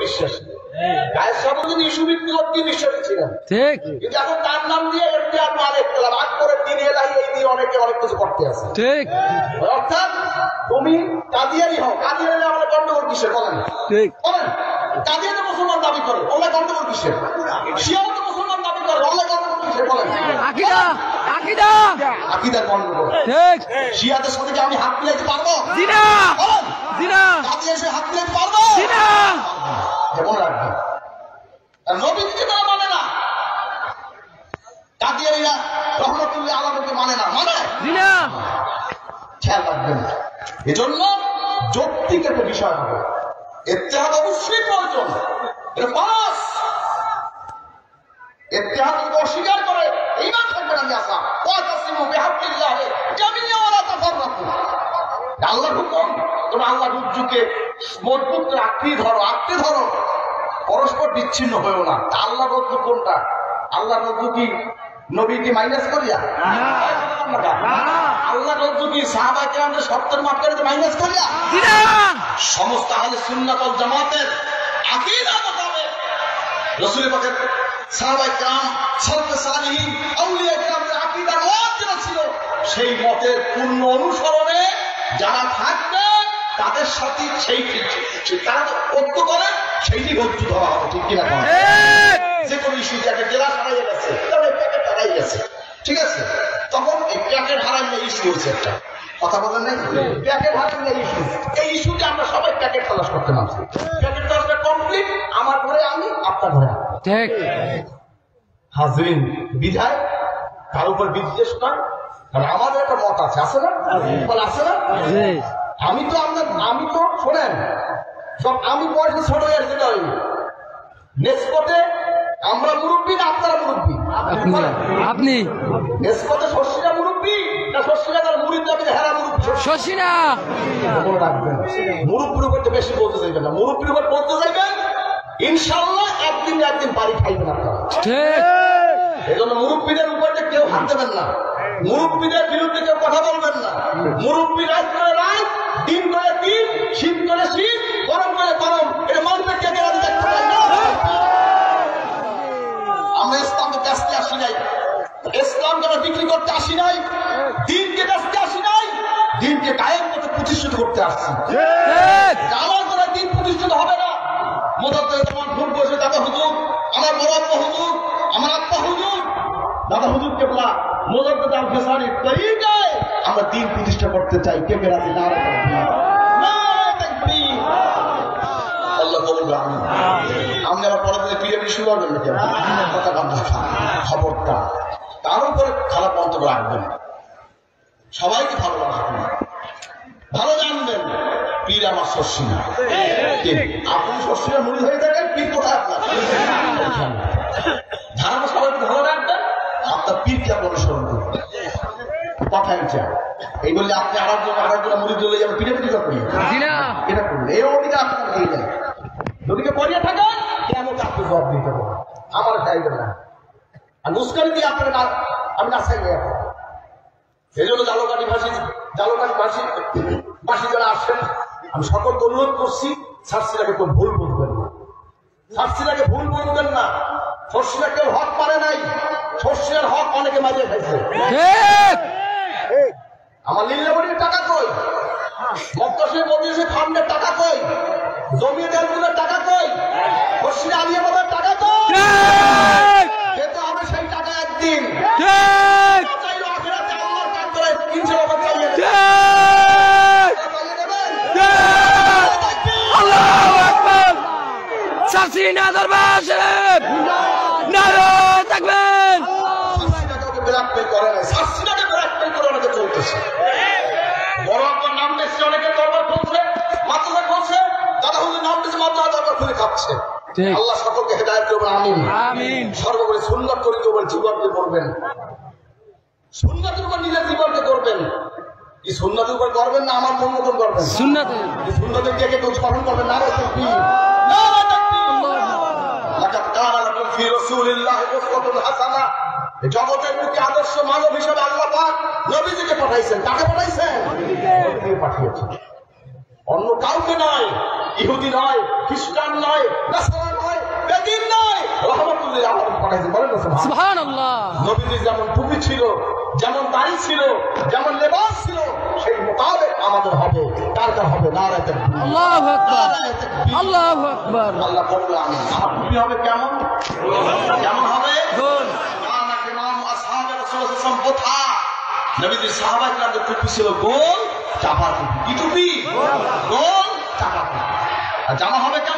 বিশ্বাসী। গায়ের সাবুদ্দিন ইস্যু ভিত্তিক অতি বিশ্বাসী ছিলেন, ঠিক। কিন্তু এখন তার নাম দিয়ে ইখতিলাফ আর ইখতিলাফ করে দিন এলাহি এই দিয়ে অনেকে অনেক কিছু করতে আছে, ঠিক। অর্থাৎ তুমি কাদিয়ানি হও, কাদিয়ানি আমরা গন্ডগোল কিসের বলেন, ঠিক বলেন? কাদিয়ানি মুসলমান দাবি করে, ওলা গন্ডগোল কিসের? শিয়াও তো মুসলমান দাবি করে, ওলা গন্ডগোল কিসের বলেন? আকীদা, আকীদা, আকীদার গন্ডগোল, ঠিক। শিয়াদের সাথে কি আমি হাত মিলাইতে পারবো? জি না, বলেন জি না। কাদিয়ানি হাত মিলাইতে পারবো? জি না। মনে রাখবেন, নবীকে তারা মানে না, কাদিয়ানীরা রহমতুল্লাহ আলাইহিকে মানে না, মানে না, খেয়াল রাখবেন। এজন্য যৌক্তিক একটা বিষয় হবে, ইত্তেহাদ অবশ্যই প্রয়োজন, এটা পাস। ইত্তেহাদ অস্বীকার করে ঈমান থাকবে না। মিয়াসা ওয়াতাসিমু বিহাবলিল্লাহ জামিআ ওয়ালা তাফাররাকু, আল্লাহর হুকুম, তোমরা আল্লাহর রজ্জুকে মজবুত করে আঁকড়ে ধরো, আঁকড়ে ধরো, পরস্পর বিচ্ছিন্ন হয়েও না। আল্লাহর রজ্জু কোনটা? আল্লাহর রজ্জু কি নবীকে মাইনাস করিয়া? আল্লাহর রজ্জু কি সাহাবায়ে কেরামদের শর্তের মাপকাঠিতে মাইনাস করিয়া? সমস্ত আহলে সুন্নাত ওয়াল জামাতের আকীদা মোতাবেক রাসূল পাকের সাহাবায়ে কেরাম, সালফে সালিহিন, আউলিয়া কেরামদের আকীদার মত যেটা ছিল, সেই মতের পূর্ণ অনুসরণে যারা থাকবে তাদের সাথে সেই তারা ঐক্য করে সেইটি গচ্ছু ধরা হবে, ঠিক কিনা? যে কোনো ইস্যুতে একটা জেলা হারাইয়ে গেছে, প্যাকেট হারাই গেছে, ঠিক আছে, তখন এই প্যাকেট হারাই নিয়ে ইস্যু হয়েছে, একটা কথা বলেন নাই? প্যাকেট হারাই নিয়ে ইস্যু, এই ইস্যুতে আমরা সবাই প্যাকেট তালাশ করতে নামছি। প্যাকেট তালাশটা কমপ্লিট, আমার ঘরে আমি, আপনার ঘরে আমি, ঠিক। হাজরিন, বিধায় তার উপর বিদ্বেষ নয়, কারণ আমাদের একটা মত আছে, আছে না? বল আছে না? আমি তো শোনেন সব, আমি বয়সে ছোট হয়ে যেতে হয়নি, নেসপথে আমরা মুরব্বী না আপনারা মুরব্বী? আপনি নেসপথে শশীরা মুরব্বী না শশীরা তার মুরিদ দাবি হেরা মুরব্বী? শশীরা। মনে রাখবেন, মুরব্বীর উপর বেশি বলতে চাইবেন না, মুরব্বীর উপর বলতে চাইবেন ইনশাআল্লাহ একদিন না একদিন বাড়ি খাইবেন আপনারা, ঠিক। এই জন্য মুরব্বীদের উপর কেউ হাত দেবেন না, মুরব্বীদের বিরুদ্ধে কেউ কথা বলবেন না। মুরব্বী রাত করে রাত, দিন করে দিন, শীত করে শীত, গরম করে গরম, এটা মানবে কে কে? আমি দেখতে পাই না। আমরা ইসলামকে ব্যস্তে আসি নাই, ইসলামকে আমরা বিক্রি করতে আসি নাই, দিনকে ব্যস্তে আসি নাই, দিনকে কায়েম করতে প্রতিষ্ঠিত করতে আসছি। আমার করে দিন প্রতিষ্ঠিত হবে না। মোজাদ্দেদ তোমার ভুল বসে দাদা হুজুর, আমার বড় আব্বা হুজুর, আমার আব্বা হুজুর, দাদা হুজুর কেবলা মোজাদ্দেদ আল ফেসানি তরিকায় আমরা দিন প্রতিষ্ঠা করতে চাই। কে কে রাজি? না আল্লাহ কবুল। আপনি আবার পরে থেকে পিরিয়ড শুরু করবেন নাকি? কথা খবরটা, তার উপরে খারাপ মন্তব্য রাখবেন, সবাইকে ভালোবাসবেন, ভালো জানবেন পীর আমার শস্যি না। আপনি শস্যিরা মুড়ি হয়ে থাকেন, পীর কোথায় আপনার? ধারণা সবাইকে ভালো রাখবেন, আপনার পীরকে আপনি অনুসরণ করবেন। কথাই চাই এই বললে আপনি আরেকজন মুড়ি চলে যাবেন, পীরে পিঠা করি এটা করলে এই অধিকার আপনার দিয়ে যায়। নদীকে পড়িয়ে থাকেন, কেমন আপনি জবাব দিতে পারেন, আমার চাইবেন না, আর মুস্কানি দিয়ে আপনার আমি না চাইলে। সেই জন্য জালোকাঠি ভাষী যারা আসেন, আমি সকলকে অনুরোধ করছি, সার্সিরাকে কেউ ভুল বুঝবেন না, সার্সিরাকে ভুল বুঝবেন না। শস্যরা কেউ হক পারে নাই, শস্যের হক অনেকে মারিয়ে খাইছে। আমার লীলাবড়ির টাকা কই, মক্তসের মজলিসে ফান্ডের টাকা কই, জমিয়ে দেওয়ার টাকা কই, শস্যরা আলিয়া বাবার টাকা কই, খেতে হবে সেই টাকা একদিন। আল্লাহ সকলকে হেদায়েত করবেন, আমিন। সর্বোপরি সুন্নাত তরিকা উপর জীবনকে করবেন, সুন্নাতের উপর নিজের জীবনকে করবেন। এই সুন্নাতের উপর করবেন না আমার মন মতন করবেন, সুন্নাতের দিকে কেউ স্মরণ করবেন না। জগতের মুখে আদর্শ মানব হিসেবে আল্লাহ পাক নবীজিকে পাঠাইছেন। কাকে পাঠাইছেন? পাঠিয়েছেন, অন্য কাউকে নয়, ইহুদি নয়, খ্রিস্টান নয়, নয়, নাসারা নয়, বেদিন নয়, রাহমাতুল লিল আলামিন পাঠাইছে। বলেন না সুবহানাল্লাহ। নবীজির যেমন টুপি ছিল, যেমন দাড়ি ছিল, যেমন লেবাস ছিল, সেই মোতাবেক আমাদের হবে। কার কার হবে? নারায়ে তাকবীর, আল্লাহু আকবার, আল্লাহু আকবার। আল্লাহ বলল আমিন। আমার টুপি হবে কেমন? কেমন হবে? গোল। কানা ইমাম আসহাবে রাসূল সাল্লাল্লাহু আলাইহি ওয়াসাল্লাম বোথা। নবীজির সাহাবায়ে কেরামদের টুপি ছিল গোল চাপা টুপি। কি টুপি? গোল চাপা টুপি। আর জামা হবে কেমন?